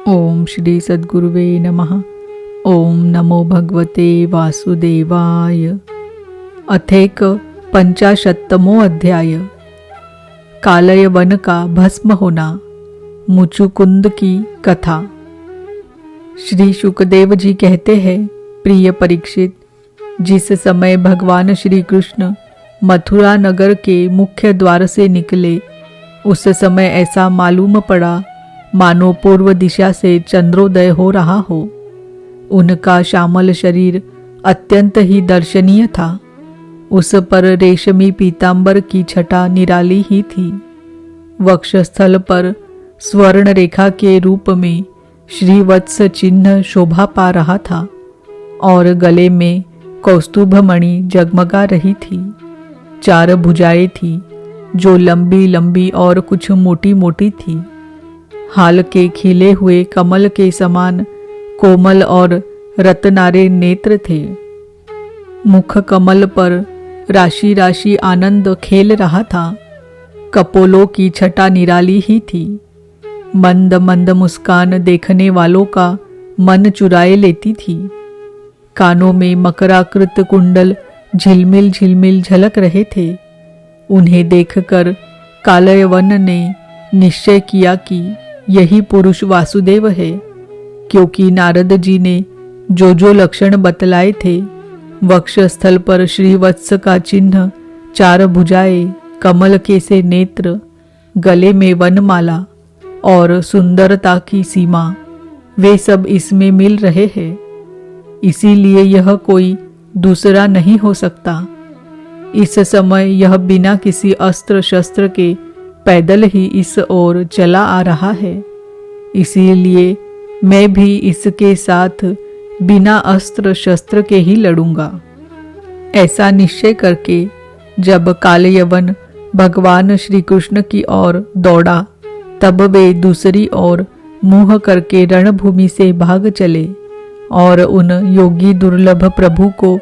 ओम श्री सद्गुरुवे नमः। ओम नमो भगवते वासुदेवाय। अथेक 55वां अध्याय। कालय वन का भस्म होना। मुचुकुंद की कथा। श्री शुकदेव जी कहते हैं, प्रिय परीक्षित, जिस समय भगवान श्री कृष्ण मथुरा नगर के मुख्य द्वार से निकले, उस समय ऐसा मालूम पड़ा मानो पूर्व दिशा से चंद्रोदय हो रहा हो। उनका श्यामल शरीर अत्यंत ही दर्शनीय था। उस पर रेशमी पीतांबर की छटा निराली ही थी। वक्षस्थल पर स्वर्ण रेखा के रूप में श्रीवत्स चिन्ह शोभा पा रहा था और गले में कौस्तुभ मणि जगमगा रही थी। 4 भुजाएं थी जो लंबी लंबी और कुछ मोटी मोटी थी। हाल के खिले हुए कमल के समान कोमल और रत्नारे नेत्र थे। मुख कमल पर राशि राशि आनंद खेल रहा था। कपोलों की छटा निराली ही थी। मंद मंद मुस्कान देखने वालों का मन चुराए लेती थी। कानों में मकराकृत कुंडल झिलमिल झिलमिल झलक रहे थे। उन्हें देखकर कालयवन ने निश्चय किया कि यही पुरुष वासुदेव है, क्योंकि नारद जी ने जो लक्षण बतलाए थे, वक्षस्थल पर श्रीवत्स का चिन्ह, 4 भुजाएं, कमल के से नेत्र, गले में वनमाला और सुंदरता की सीमा, वे सब इसमें मिल रहे हैं। इसीलिए यह कोई दूसरा नहीं हो सकता। इस समय यह बिना किसी अस्त्र शस्त्र के पैदल ही इस ओर चला आ रहा है। इसीलिए मैं भी इसके साथ बिना अस्त्र शस्त्र के ही लड़ूंगा। ऐसा निश्चय करके जब कालयवन भगवान श्री कृष्ण की ओर दौड़ा, तब वे दूसरी ओर मुंह करके रणभूमि से भाग चले और उन योगी दुर्लभ प्रभु को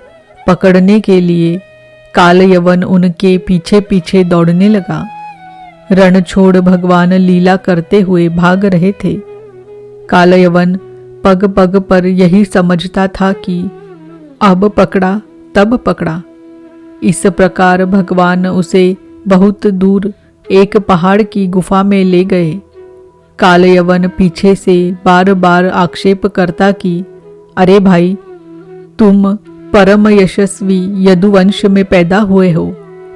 पकड़ने के लिए कालयवन उनके पीछे पीछे दौड़ने लगा। रण छोड़ भगवान लीला करते हुए भाग रहे थे। कालयवन पग पग पर यही समझता था कि अब पकड़ा तब पकड़ा। इस प्रकार भगवान उसे बहुत दूर एक पहाड़ की गुफा में ले गए। कालयवन पीछे से बार बार आक्षेप करता कि अरे भाई, तुम परम यशस्वी यदुवंश में पैदा हुए हो।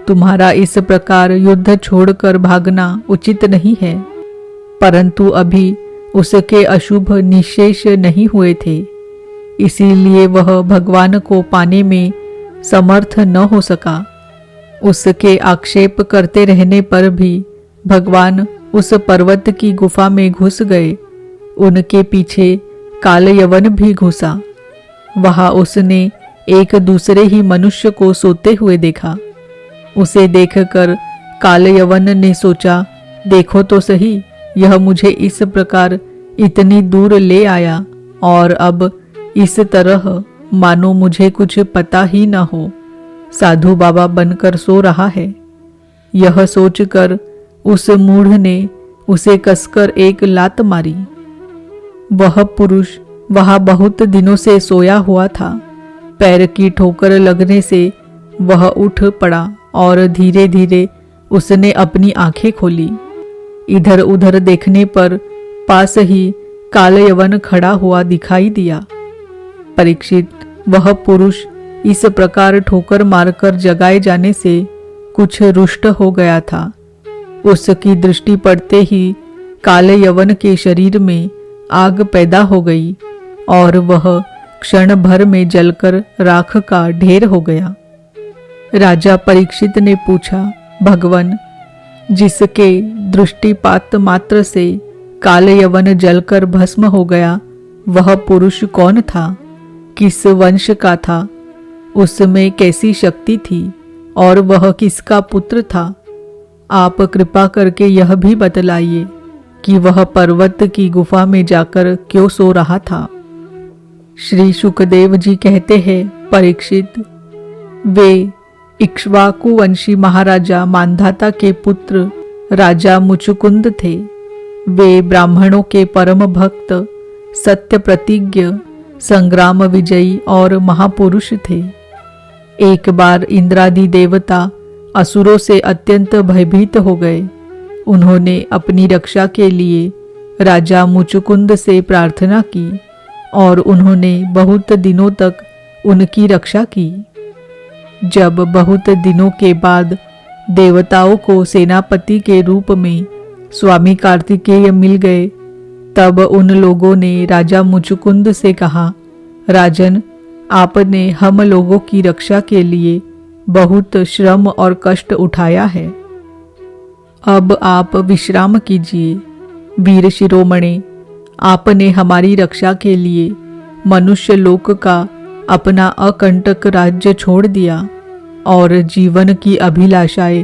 तुम्हारा इस प्रकार युद्ध छोड़कर भागना उचित नहीं है। परंतु अभी उसके अशुभ निशेष नहीं हुए थे, इसीलिए वह भगवान को पाने में समर्थ न हो सका। उसके आक्षेप करते रहने पर भी भगवान उस पर्वत की गुफा में घुस गए। उनके पीछे कालयवन भी घुसा। वहां उसने एक दूसरे ही मनुष्य को सोते हुए देखा। उसे देखकर कालयवन ने सोचा, देखो तो सही, यह मुझे इस प्रकार इतनी दूर ले आया और अब इस तरह मानो मुझे कुछ पता ही न हो, साधु बाबा बनकर सो रहा है। यह सोचकर उस मूढ़ ने उसे कसकर एक लात मारी। वह पुरुष वहां बहुत दिनों से सोया हुआ था। पैर की ठोकर लगने से वह उठ पड़ा और धीरे धीरे उसने अपनी आंखें खोली। इधर उधर देखने पर पास ही कालयवन खड़ा हुआ दिखाई दिया। परीक्षित, वह पुरुष इस प्रकार ठोकर मारकर जगाए जाने से कुछ रुष्ट हो गया था। उसकी दृष्टि पड़ते ही कालयवन के शरीर में आग पैदा हो गई और वह क्षण भर में जलकर राख का ढेर हो गया। राजा परीक्षित ने पूछा, भगवन, जिसके दृष्टिपात मात्र से कालयवन जलकर भस्म हो गया, वह पुरुष कौन था? किस वंश का था? उसमें कैसी शक्ति थी और वह किसका पुत्र था? आप कृपा करके यह भी बतलाइए कि वह पर्वत की गुफा में जाकर क्यों सो रहा था। श्री शुकदेव जी कहते हैं, परीक्षित, वे इक्ष्वाकुवंशी महाराजा मांधाता के पुत्र राजा मुचुकुंद थे। वे ब्राह्मणों के परम भक्त सत्य प्रतिज्ञ, संग्राम विजयी और महापुरुष थे। एक बार इंद्रादि देवता असुरों से अत्यंत भयभीत हो गए। उन्होंने अपनी रक्षा के लिए राजा मुचुकुंद से प्रार्थना की और उन्होंने बहुत दिनों तक उनकी रक्षा की। जब बहुत दिनों के बाद देवताओं को सेनापति के रूप में स्वामी कार्तिकेय मिल गए, तब उन लोगों ने राजा मुचुकुंद से कहा, राजन, आपने हम लोगों की रक्षा के लिए बहुत श्रम और कष्ट उठाया है। अब आप विश्राम कीजिए। वीर शिरोमणि, आपने हमारी रक्षा के लिए मनुष्य लोक का अपना अकंटक राज्य छोड़ दिया और जीवन की अभिलाषाएं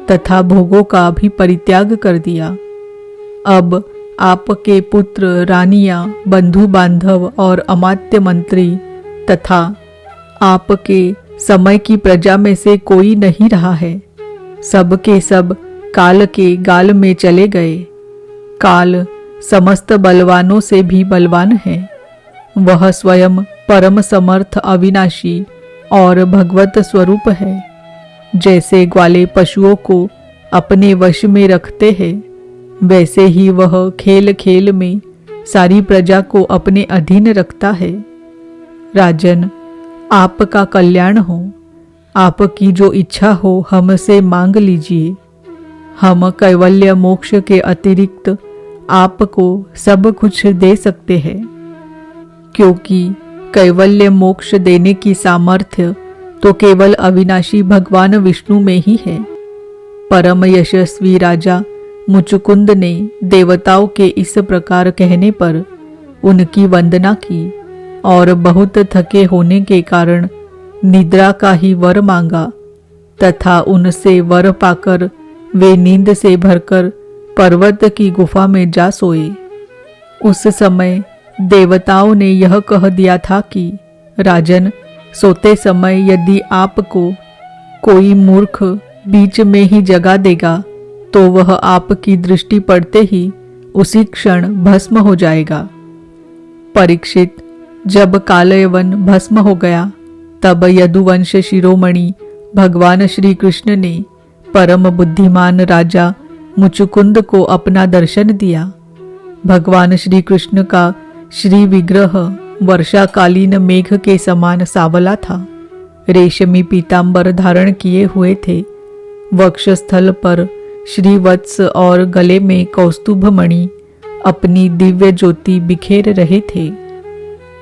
तथा भोगों का भी परित्याग कर दिया। अब आपके पुत्र, रानियां, बंधु बांधव और अमात्य मंत्री तथा आपके समय की प्रजा में से कोई नहीं रहा है। सब के सब काल के गाल में चले गए। काल समस्त बलवानों से भी बलवान है। वह स्वयं परम समर्थ, अविनाशी और भगवत स्वरूप है। जैसे ग्वाले पशुओं को अपने वश में रखते हैं, वैसे ही वह खेल खेल में सारी प्रजा को अपने अधीन रखता है। राजन, आपका कल्याण हो। आपकी जो इच्छा हो हमसे मांग लीजिए। हम कैवल्य मोक्ष के अतिरिक्त आपको सब कुछ दे सकते हैं, क्योंकि कैवल्य मोक्ष देने की सामर्थ्य तो केवल अविनाशी भगवान विष्णु में ही है। परम यशस्वी राजा मुचुकुंद ने देवताओं के इस प्रकार कहने पर उनकी वंदना की और बहुत थके होने के कारण निद्रा का ही वर मांगा तथा उनसे वर पाकर वे नींद से भरकर पर्वत की गुफा में जा सोए। उस समय देवताओं ने यह कह दिया था कि राजन, सोते समय यदि आपको कोई मूर्ख बीच में ही जगा देगा तो वह आपकी दृष्टि पड़ते ही उसी क्षण भस्म हो जाएगा। परीक्षित, जब कालयवन भस्म हो गया तब यदुवंश शिरोमणि भगवान श्री कृष्ण ने परम बुद्धिमान राजा मुचुकुंद को अपना दर्शन दिया। भगवान श्री कृष्ण का श्री विग्रह वर्षाकालीन मेघ के समान सावला था। रेशमी पीतांबर धारण किए हुए थे। वक्षस्थल पर श्रीवत्स और गले में कौस्तुभ मणि अपनी दिव्य ज्योति बिखेर रहे थे।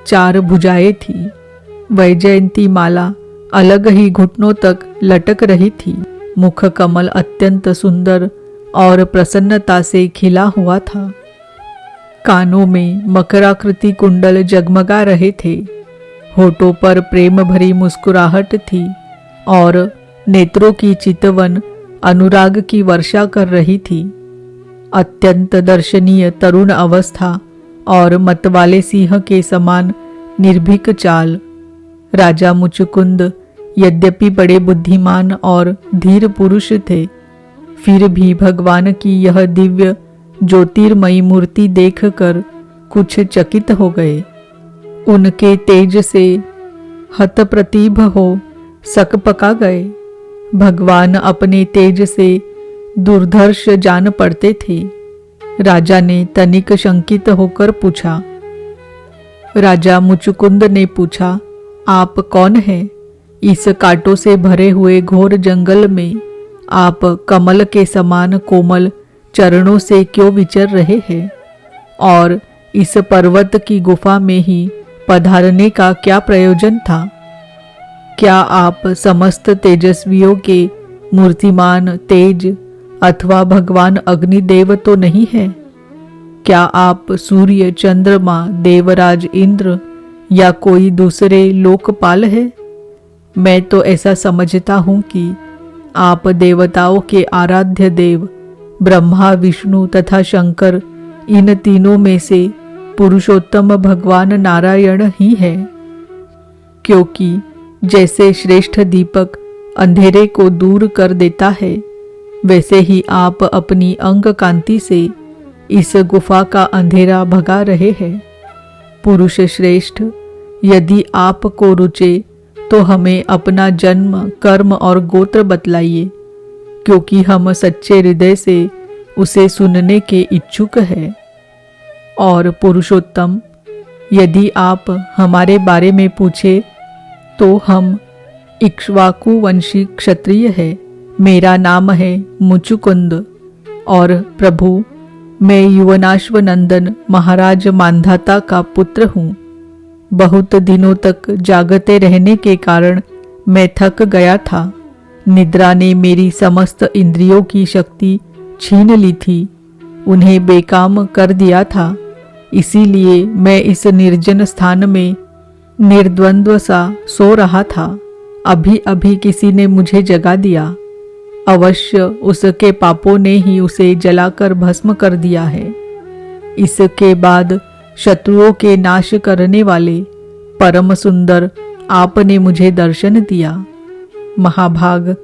4 भुजाएं थी। वैजयंती माला अलग ही घुटनों तक लटक रही थी। मुख कमल अत्यंत सुंदर और प्रसन्नता से खिला हुआ था। कानों में मकराकृति कुंडल जगमगा रहे थे। होठों पर प्रेम भरी मुस्कुराहट थी और नेत्रों की चितवन अनुराग की वर्षा कर रही थी। अत्यंत दर्शनीय तरुण अवस्था और मतवाले सिंह के समान निर्भीक चाल। राजा मुचुकुंद यद्यपि बड़े बुद्धिमान और धीर पुरुष थे, फिर भी भगवान की यह दिव्य ज्योतिर्मयी मूर्ति देखकर कुछ चकित हो गए। उनके तेज से हतप्रतिभ हो सकपका गए। भगवान अपने तेज से दुर्धर्ष जान पड़ते थे। राजा ने तनिक शंकित होकर पूछा। राजा मुचुकुंद ने पूछा, आप कौन हैं? इस कांटों से भरे हुए घोर जंगल में आप कमल के समान कोमल चरणों से क्यों विचर रहे हैं? और इस पर्वत की गुफा में ही पधारने का क्या प्रयोजन था? क्या आप समस्त तेजस्वियों के मूर्तिमान तेज अथवा भगवान अग्निदेव तो नहीं है? क्या आप सूर्य, चंद्रमा, देवराज इंद्र या कोई दूसरे लोकपाल है? मैं तो ऐसा समझता हूँ कि आप देवताओं के आराध्य देव ब्रह्मा, विष्णु तथा शंकर, इन तीनों में से पुरुषोत्तम भगवान नारायण ही है। क्योंकि जैसे श्रेष्ठ दीपक अंधेरे को दूर कर देता है, वैसे ही आप अपनी अंग कांति से इस गुफा का अंधेरा भगा रहे हैं। पुरुष श्रेष्ठ, यदि आपको रुचे तो हमें अपना जन्म, कर्म और गोत्र बतलाइए, क्योंकि हम सच्चे हृदय से उसे सुनने के इच्छुक हैं। और पुरुषोत्तम, यदि आप हमारे बारे में पूछे तो हम इक्ष्वाकु वंशी क्षत्रिय है। मेरा नाम है मुचुकुंद और प्रभु, मैं युवनाश्वनंदन महाराज मांधाता का पुत्र हूँ। बहुत दिनों तक जागते रहने के कारण मैं थक गया था। निद्रा ने मेरी समस्त इंद्रियों की शक्ति छीन ली थी, उन्हें बेकाम कर दिया था। इसीलिए मैं इस निर्जन स्थान में निर्द्वंद्व सा सो रहा था। अभी अभी किसी ने मुझे जगा दिया। अवश्य उसके पापों ने ही उसे जलाकर भस्म कर दिया है। इसके बाद शत्रुओं के नाश करने वाले परम सुंदर आपने मुझे दर्शन दिया। महाभाग,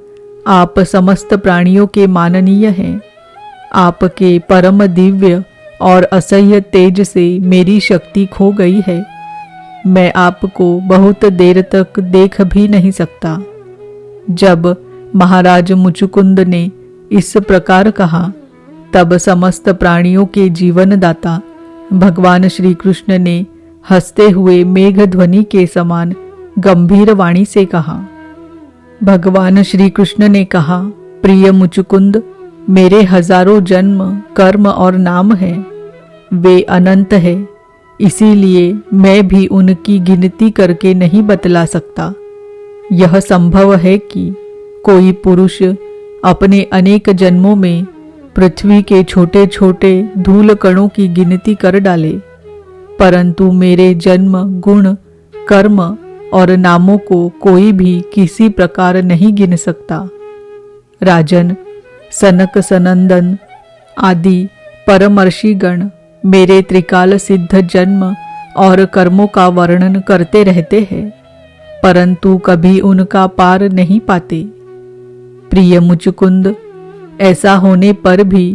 आप समस्त प्राणियों के माननीय हैं। आपके परम दिव्य और असह्य तेज से मेरी शक्ति खो गई है। मैं आपको बहुत देर तक देख भी नहीं सकता। जब महाराज मुचुकुंद ने इस प्रकार कहा, तब समस्त प्राणियों के जीवनदाता भगवान श्री कृष्ण ने हंसते हुए मेघ ध्वनि के समान गंभीर वाणी से कहा। भगवान श्री कृष्ण ने कहा, प्रिय मुचुकुंद, मेरे हजारों जन्म, कर्म और नाम हैं। वे अनंत है, इसीलिए मैं भी उनकी गिनती करके नहीं बतला सकता। यह संभव है कि कोई पुरुष अपने अनेक जन्मों में पृथ्वी के छोटे छोटे धूल कणों की गिनती कर डाले, परंतु मेरे जन्म, गुण, कर्म और नामों को कोई भी किसी प्रकार नहीं गिन सकता। राजन, सनक सनंदन आदि परमर्षिगण मेरे त्रिकाल सिद्ध जन्म और कर्मों का वर्णन करते रहते हैं, परंतु कभी उनका पार नहीं पाते। प्रिय मुचुकुंद, ऐसा होने पर भी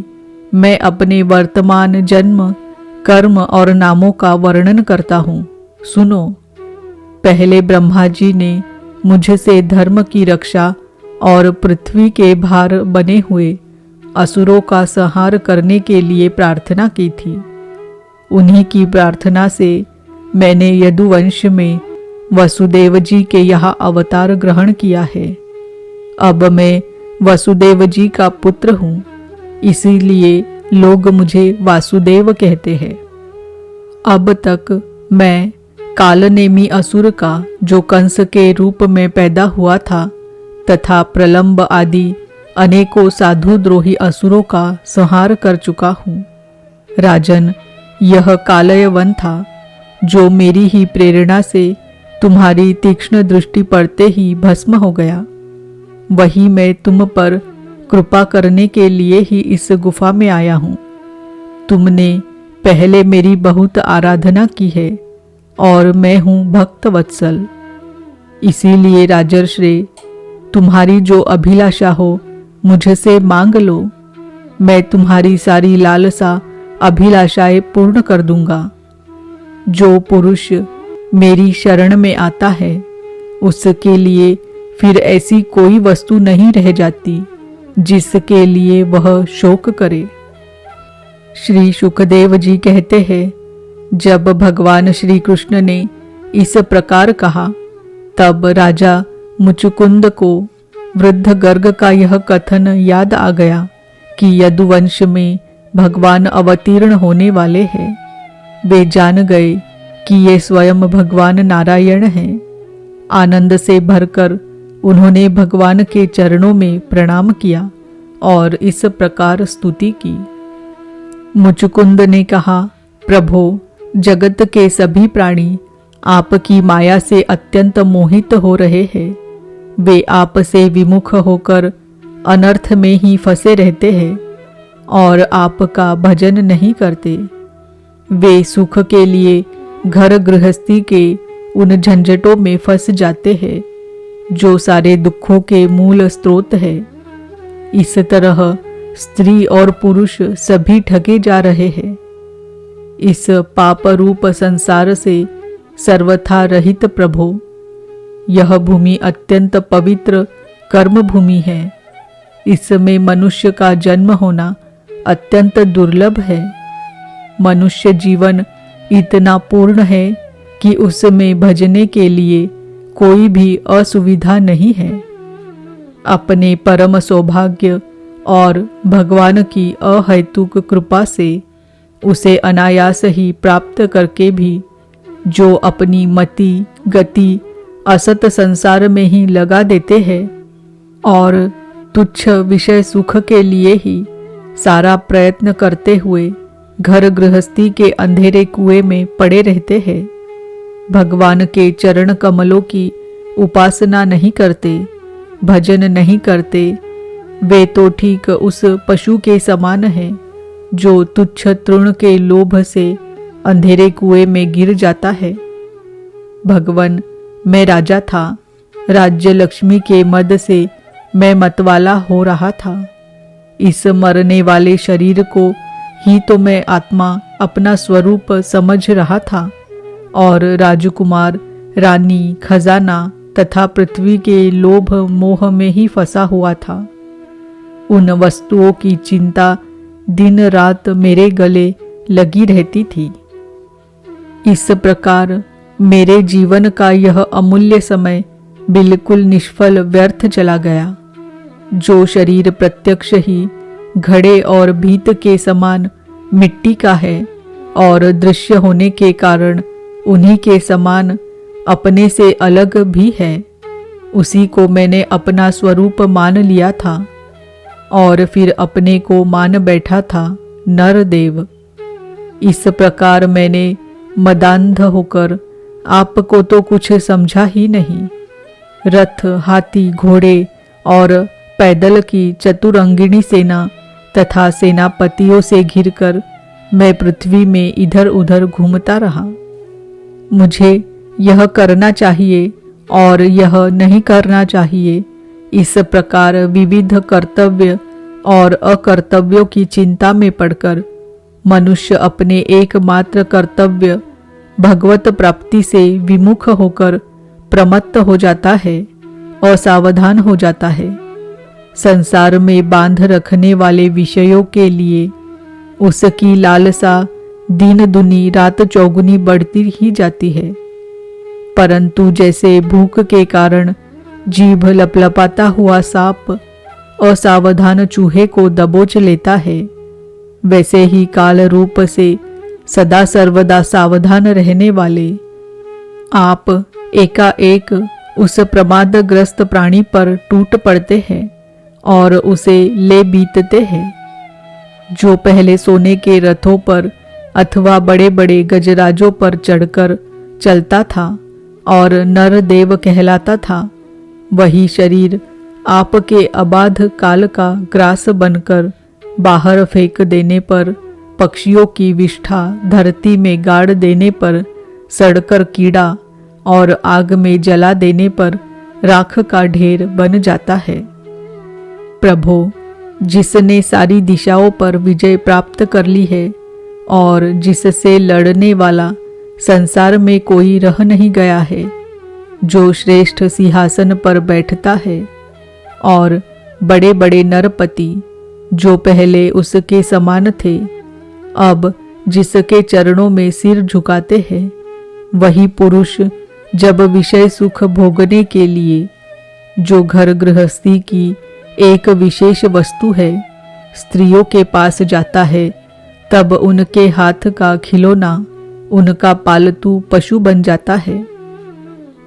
मैं अपने वर्तमान जन्म, कर्म और नामों का वर्णन करता हूँ। सुनो, पहले ब्रह्मा जी ने मुझसे धर्म की रक्षा और पृथ्वी के भार बने हुए असुरों का संहार करने के लिए प्रार्थना की थी। उन्हीं की प्रार्थना से मैंने यदुवंश में वसुदेव जी के यहाँ अवतार ग्रहण किया है। अब मैं वसुदेव जी का पुत्र हूँ, इसीलिए लोग मुझे वासुदेव कहते हैं। अब तक मैं कालनेमी असुर का, जो कंस के रूप में पैदा हुआ था, तथा प्रलंब आदि अनेकों साधुद्रोही असुरों का संहार कर चुका हूँ। राजन, यह कालयवन था, जो मेरी ही प्रेरणा से तुम्हारी तीक्ष्ण दृष्टि पड़ते ही भस्म हो गया। वही मैं तुम पर कृपा करने के लिए ही इस गुफा में आया हूँ। तुमने पहले मेरी बहुत आराधना की है और मैं हूँ भक्त वत्सल। इसीलिए राजर्षि, तुम्हारी जो अभिलाषा हो मुझसे मांग लो। मैं तुम्हारी सारी लालसा, अभिलाषाएं पूर्ण कर दूंगा। जो पुरुष मेरी शरण में आता है, उसके लिए फिर ऐसी कोई वस्तु नहीं रह जाती जिसके लिए वह शोक करे। श्री सुखदेव जी कहते हैं, जब भगवान श्री कृष्ण ने इस प्रकार कहा, तब राजा मुचुकुंद को वृद्ध गर्ग का यह कथन याद आ गया कि यदुवंश में भगवान अवतीर्ण होने वाले हैं। वे जान गए कि ये स्वयं भगवान नारायण हैं। आनंद से भरकर उन्होंने भगवान के चरणों में प्रणाम किया और इस प्रकार स्तुति की। मुचुकुंद ने कहा, प्रभो, जगत के सभी प्राणी आपकी माया से अत्यंत मोहित हो रहे हैं। वे आपसे विमुख होकर अनर्थ में ही फंसे रहते हैं और आपका भजन नहीं करते। वे सुख के लिए घर गृहस्थी के उन झंझटों में फंस जाते हैं जो सारे दुखों के मूल स्रोत है। इस तरह स्त्री और पुरुष सभी ठगे जा रहे हैं। इस पाप रूप संसार से सर्वथा रहित प्रभो। यह भूमि अत्यंत पवित्र कर्म भूमि है। इसमें मनुष्य का जन्म होना अत्यंत दुर्लभ है। मनुष्य जीवन इतना पूर्ण है कि उसमें भजने के लिए कोई भी असुविधा नहीं है। अपने परम सौभाग्य और भगवान की अहैतुक कृपा से उसे अनायास ही प्राप्त करके भी जो अपनी मति गति असत संसार में ही लगा देते हैं और तुच्छ विषय सुख के लिए ही सारा प्रयत्न करते हुए घर गृहस्थी के अंधेरे कुएं में पड़े रहते हैं, भगवान के चरण कमलों की उपासना नहीं करते, भजन नहीं करते, वे तो ठीक उस पशु के समान हैं जो तुच्छ तृण के लोभ से अंधेरे कुएं में गिर जाता है। भगवन, मैं राजा था, राज्य लक्ष्मी के मद से मैं मतवाला हो रहा था। इस मरने वाले शरीर को ही तो मैं आत्मा अपना स्वरूप समझ रहा था और राजकुमार, रानी, खजाना तथा पृथ्वी के लोभ मोह में ही फंसा हुआ था। उन वस्तुओं की चिंता दिन रात मेरे गले लगी रहती थी। इस प्रकार मेरे जीवन का यह अमूल्य समय बिल्कुल निष्फल व्यर्थ चला गया। जो शरीर प्रत्यक्ष ही घड़े और भीत के समान मिट्टी का है और दृश्य होने के कारण उन्हीं के समान अपने से अलग भी है, उसी को मैंने अपना स्वरूप मान लिया था और फिर अपने को मान बैठा था नरदेव। इस प्रकार मैंने मदांध होकर आपको तो कुछ समझा ही नहीं। रथ, हाथी, घोड़े और पैदल की चतुरंगिणी सेना तथा सेनापतियों से घिरकर मैं पृथ्वी में इधर उधर घूमता रहा। मुझे यह करना चाहिए और यह नहीं करना चाहिए, इस प्रकार विविध कर्तव्य और अकर्तव्यों की चिंता में पड़कर मनुष्य अपने एकमात्र कर्तव्य भगवत प्राप्ति से विमुख होकर प्रमत्त हो जाता है, असावधान हो जाता है। संसार में बांध रखने वाले विषयों के लिए उसकी लालसा दिन दुनी रात चौगुनी बढ़ती ही जाती है। परंतु जैसे भूख के कारण जीभ लपलपाता हुआ सांप असावधान चूहे को दबोच लेता है, वैसे ही काल रूप से सदा सर्वदा सावधान रहने वाले आप एकाएक उस प्रमादग्रस्त प्राणी पर टूट पड़ते हैं और उसे ले बीतते हैं। जो पहले सोने के रथों पर अथवा बड़े बड़े गजराजों पर चढ़कर चलता था और नरदेव कहलाता था, वही शरीर आपके अबाध काल का ग्रास बनकर बाहर फेंक देने पर, पक्षियों की विष्ठा धरती में गाड़ देने पर, सड़कर कीड़ा और आग में जला देने पर राख का ढेर बन जाता है। प्रभो, जिसने सारी दिशाओं पर विजय प्राप्त कर ली है और जिससे लड़ने वाला संसार में कोई रह नहीं गया है, जो श्रेष्ठ सिंहासन पर बैठता है और बड़े बड़े नरपति जो पहले उसके समान थे अब जिसके चरणों में सिर झुकाते हैं, वही पुरुष जब विषय सुख भोगने के लिए जो घर गृहस्थी की एक विशेष वस्तु है स्त्रियों के पास जाता है, तब उनके हाथ का खिलौना उनका पालतू पशु बन जाता है।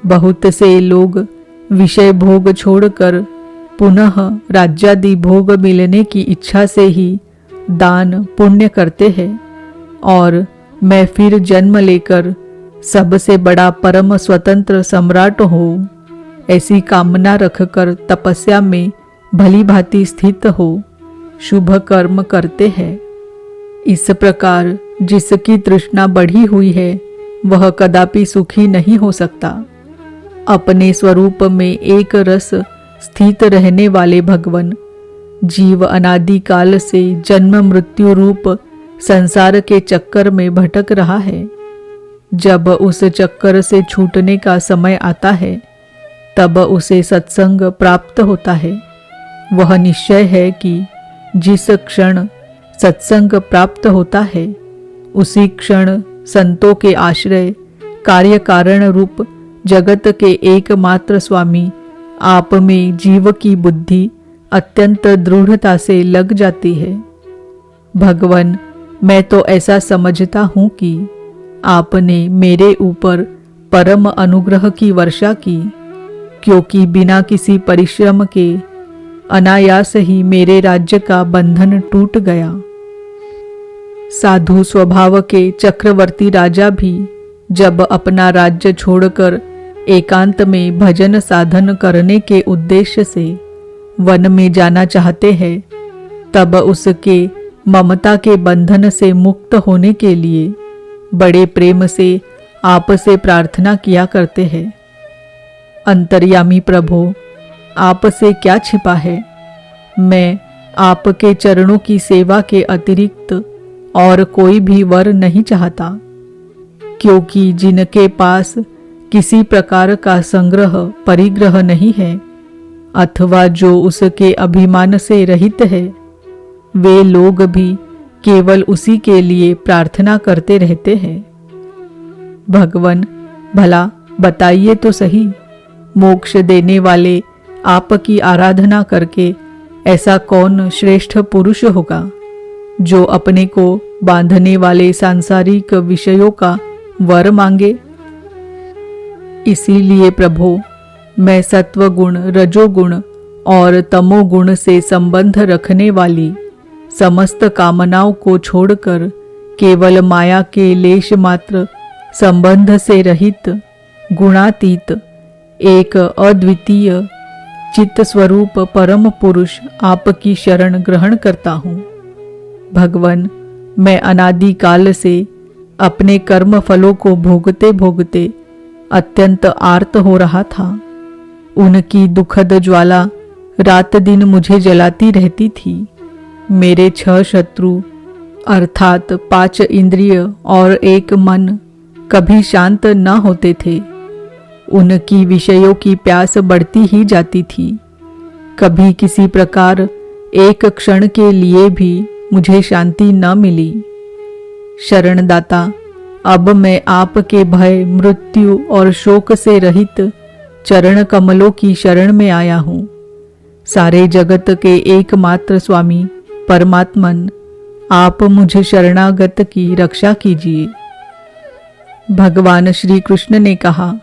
बहुत से लोग विषय भोग छोड़कर पुनः राज्यादि भोग मिलने की इच्छा से ही दान पुण्य करते हैं और मैं फिर जन्म लेकर सबसे बड़ा परम स्वतंत्र सम्राट हूँ, ऐसी कामना रखकर तपस्या में भली भांति स्थित हो शुभ कर्म करते हैं। इस प्रकार जिसकी तृष्णा बढ़ी हुई है वह कदापि सुखी नहीं हो सकता। अपने स्वरूप में एक रस स्थित रहने वाले भगवन जीव अनादि काल से जन्म मृत्यु रूप संसार के चक्कर में भटक रहा है। जब उस चक्कर से छूटने का समय आता है तब उसे सत्संग प्राप्त होता है। वह निश्चय है कि जिस क्षण सत्संग प्राप्त होता है उसी क्षण संतों के आश्रय कार्य कारण रूप जगत के एकमात्र स्वामी आप में जीव की बुद्धि अत्यंत दृढ़ता से लग जाती है। भगवान, मैं तो ऐसा समझता हूँ कि आपने मेरे ऊपर परम अनुग्रह की वर्षा की, क्योंकि बिना किसी परिश्रम के अनायास ही मेरे राज्य का बंधन टूट गया। साधु स्वभाव के चक्रवर्ती राजा भी जब अपना राज्य छोड़कर एकांत में भजन साधन करने के उद्देश्य से वन में जाना चाहते हैं तब उसके ममता के बंधन से मुक्त होने के लिए बड़े प्रेम से आपसे प्रार्थना किया करते हैं। अंतर्यामी प्रभु, आपसे क्या छिपा है? मैं आपके चरणों की सेवा के अतिरिक्त और कोई भी वर नहीं चाहता, क्योंकि जिनके पास किसी प्रकार का संग्रह परिग्रह नहीं है अथवा जो उसके अभिमान से रहित है, वे लोग भी केवल उसी के लिए प्रार्थना करते रहते हैं। भगवान, भला बताइए तो सही, मोक्ष देने वाले आपकी आराधना करके ऐसा कौन श्रेष्ठ पुरुष होगा जो अपने को बांधने वाले सांसारिक विषयों का वर मांगे? इसीलिए प्रभु, मैं सत्वगुण, रजोगुण और तमोगुण से संबंध रखने वाली समस्त कामनाओं को छोड़कर केवल माया के लेश मात्र संबंध से रहित गुणातीत एक अद्वितीय चित्त स्वरूप परम पुरुष आपकी शरण ग्रहण करता हूँ। भगवान, मैं अनादि काल से अपने कर्म फलों को भोगते भोगते अत्यंत आर्त हो रहा था। उनकी दुखद ज्वाला रात दिन मुझे जलाती रहती थी। मेरे 6 शत्रु अर्थात 5 इंद्रिय और 1 मन कभी शांत न होते थे। उनकी विषयों की प्यास बढ़ती ही जाती थी। कभी किसी प्रकार एक क्षण के लिए भी मुझे शांति न मिली। शरणदाता, अब मैं आपके भय, मृत्यु और शोक से रहित चरण कमलों की शरण में आया हूँ। सारे जगत के एकमात्र स्वामी परमात्मन, आप मुझे शरणागत की रक्षा कीजिए। भगवान श्री कृष्ण ने कहा,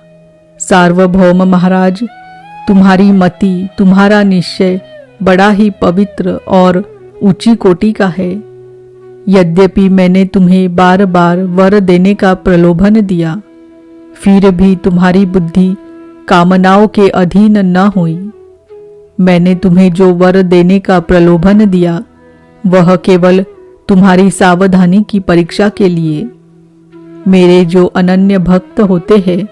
सार्वभौम महाराज, तुम्हारी मति, तुम्हारा निश्चय बड़ा ही पवित्र और ऊंची कोटि का है। यद्यपि मैंने तुम्हें बार बार वर देने का प्रलोभन दिया, फिर भी तुम्हारी बुद्धि कामनाओं के अधीन न हुई। मैंने तुम्हें जो वर देने का प्रलोभन दिया वह केवल तुम्हारी सावधानी की परीक्षा के लिए। मेरे जो अनन्य भक्त होते हैं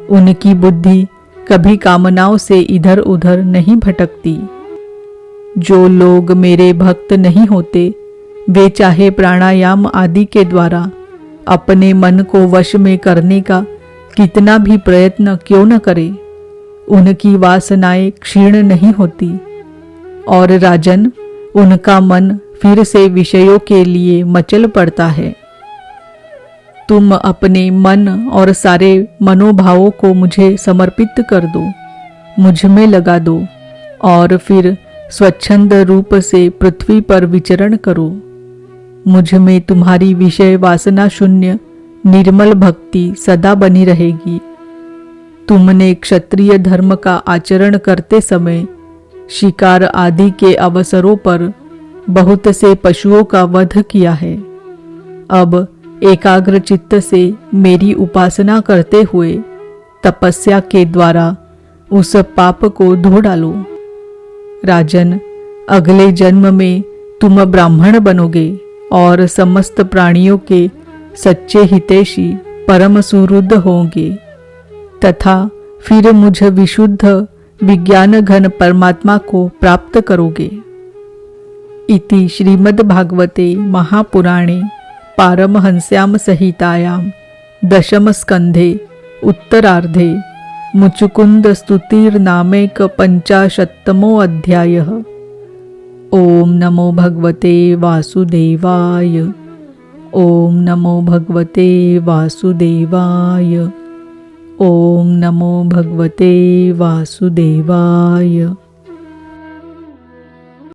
उनकी बुद्धि कभी कामनाओं से इधर उधर नहीं भटकती। जो लोग मेरे भक्त नहीं होते वे चाहे प्राणायाम आदि के द्वारा अपने मन को वश में करने का कितना भी प्रयत्न क्यों न करे, उनकी वासनाएं क्षीण नहीं होती और राजन, उनका मन फिर से विषयों के लिए मचल पड़ता है। तुम अपने मन और सारे मनोभावों को मुझे समर्पित कर दो, मुझ में लगा दो और फिर स्वच्छंद रूप से पृथ्वी पर विचरण करो। मुझ में तुम्हारी विषय वासना शून्य निर्मल भक्ति सदा बनी रहेगी। तुमने क्षत्रिय धर्म का आचरण करते समय शिकार आदि के अवसरों पर बहुत से पशुओं का वध किया है। अब एकाग्र चित्त से मेरी उपासना करते हुए तपस्या के द्वारा उस पाप को धो डालो। राजन, अगले जन्म में तुम ब्राह्मण बनोगे और समस्त प्राणियों के सच्चे हितैषी परम सुहृद होंगे तथा फिर मुझ विशुद्ध विज्ञान घन परमात्मा को प्राप्त करोगे। इति श्रीमद्भागवते महापुराणे पारमहंस्यां संहितायां दशमस्कन्धे उत्तरार्धे मुचुकुन्दस्तुतिर्नामैकपञ्चाशत्तमोऽध्यायः। ॐ नमो भगवते वासुदेवाय। ॐ नमो भगवते वासुदेवाय। ॐ नमो भगवते वासुदेवाय।